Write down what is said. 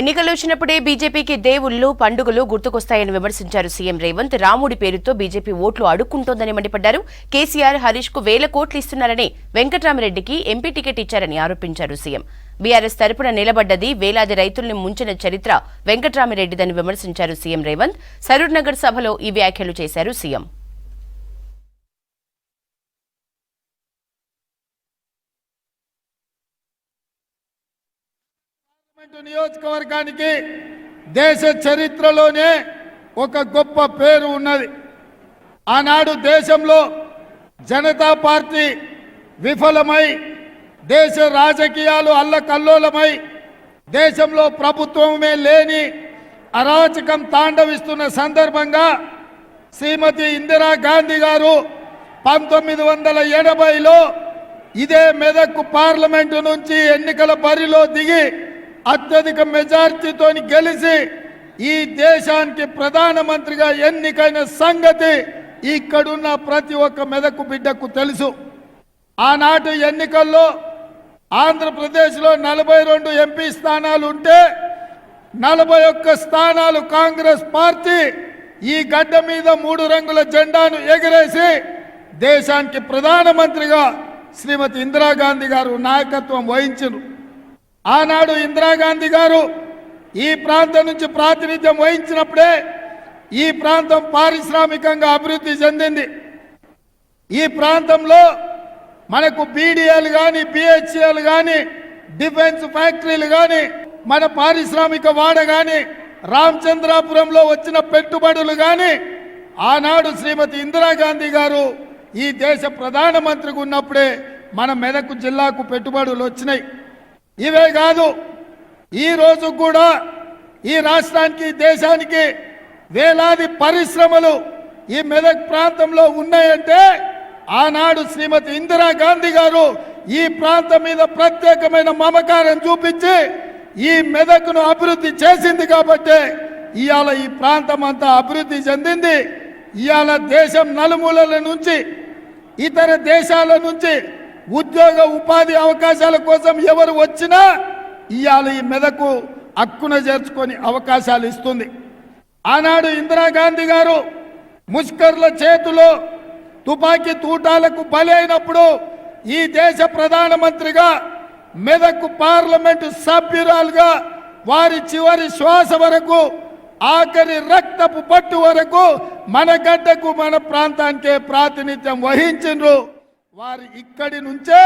ఎన్నికలు వచ్చినప్పుడే బీజేపీకి దేవుళ్లు పండుగలు గుర్తుకొస్తాయని విమర్శించారు సీఎం రేవంత్. రాముడి పేరుతో బీజేపీ ఓట్లు అడుక్కుంటోందని మండిపడ్డారు. కేసీఆర్, హరీష్ కు వేల కోట్లు ఇస్తున్నారని, వెంకట్రామిరెడ్డికి ఎంపీ టికెట్ ఇచ్చారని ఆరోపించారు సీఎం. బీఆర్ఎస్ తరపున నిలబడ్డది వేలాది రైతుల్ని ముంచిన చరిత్ర వెంకట్రామిరెడ్డిదని విమర్శించారు సీఎం రేవంత్. సరూర్ నగర్ సభలో ఈ వ్యాఖ్యలు చేశారు సీఎం. నియోజకవర్గానికి దేశ చరిత్రలోనే ఒక గొప్ప పేరు ఉన్నది. ఆనాడు దేశంలో జనతా పార్టీ విఫలమై, దేశ రాజకీయాలు అల్లకల్లోలమై, దేశంలో ప్రభుత్వమే లేని అరాచకం తాండవిస్తున్న సందర్భంగా శ్రీమతి ఇందిరాగాంధీ గారు 1980లో ఇదే మెదక్ పార్లమెంటు నుంచి ఎన్నికల బరిలో దిగి అత్యధిక మెజార్టీతో గెలిచి ఈ దేశానికి ప్రధానమంత్రిగా ఎన్నికైన సంగతి ఇక్కడున్న ప్రతి ఒక్క మెదకు బిడ్డకు తెలుసు. ఆనాటి ఎన్నికల్లో ఆంధ్రప్రదేశ్లో 42 ఎంపీ స్థానాలు ఉంటే 41 స్థానాలు కాంగ్రెస్ పార్టీ ఈ గడ్డ మీద 3 రంగుల జెండాను ఎగరేసి దేశానికి ప్రధానమంత్రిగా శ్రీమతి ఇందిరాగాంధీ గారు నాయకత్వం వహించారు. ఆనాడు ఇందిరాగాంధీ గారు ఈ ప్రాంతం నుంచి ప్రాతినిధ్యం వహించినప్పుడే ఈ ప్రాంతం పారిశ్రామికంగా అభివృద్ధి చెందింది. ఈ ప్రాంతంలో మనకు బీడీఎల్ కానీ, బిహెచ్ఎల్ కానీ, డిఫెన్స్ ఫ్యాక్టరీలు కానీ, మన పారిశ్రామిక వాడ కానీ, రామచంద్రాపురంలో వచ్చిన పెట్టుబడులు కానీ ఆనాడు శ్రీమతి ఇందిరాగాంధీ గారు ఈ దేశ ప్రధానమంత్రిగా ఉన్నప్పుడే మన మెదక్ జిల్లాకు పెట్టుబడులు వచ్చినాయి. ఇవే కాదు, ఈ రోజు కూడా ఈ రాష్ట్రానికి, దేశానికి వేలాది పరిశ్రమలు ఈ మెదక్ ప్రాంతంలో ఉన్నాయంటే ఆనాడు శ్రీమతి ఇందిరాగాంధీ గారు ఈ ప్రాంతం మీద ప్రత్యేకమైన మమకారం చూపించి ఈ మెదక్ను అభివృద్ధి చేసింది. కాబట్టి ఇవాళ ఈ ప్రాంతం అంతా అభివృద్ధి చెందింది. ఇవాళ దేశం నలుమూలల నుంచి, ఇతర దేశాల నుంచి ఉద్యోగ ఉపాధి అవకాశాల కోసం ఎవరు వచ్చినా ఇవాళ ఈ మెదకు హక్కున చేర్చుకొని అవకాశాలు ఇస్తుంది. ఆనాడు ఇందిరాగాంధీ గారు ముష్కర్ల చేతిలో తుపాకీ తూటాలకు బలి అయినప్పుడు ఈ దేశ ప్రధానమంత్రిగా, మెదక్ పార్లమెంటు సభ్యురాలుగా వారి చివరి శ్వాస వరకు, ఆఖరి రక్తపు పట్టు వరకు మన గడ్డకు, మన ప్రాంతానికే ప్రాతినిధ్యం వహించిండ్రు. వారు ఇక్కడి నుంచే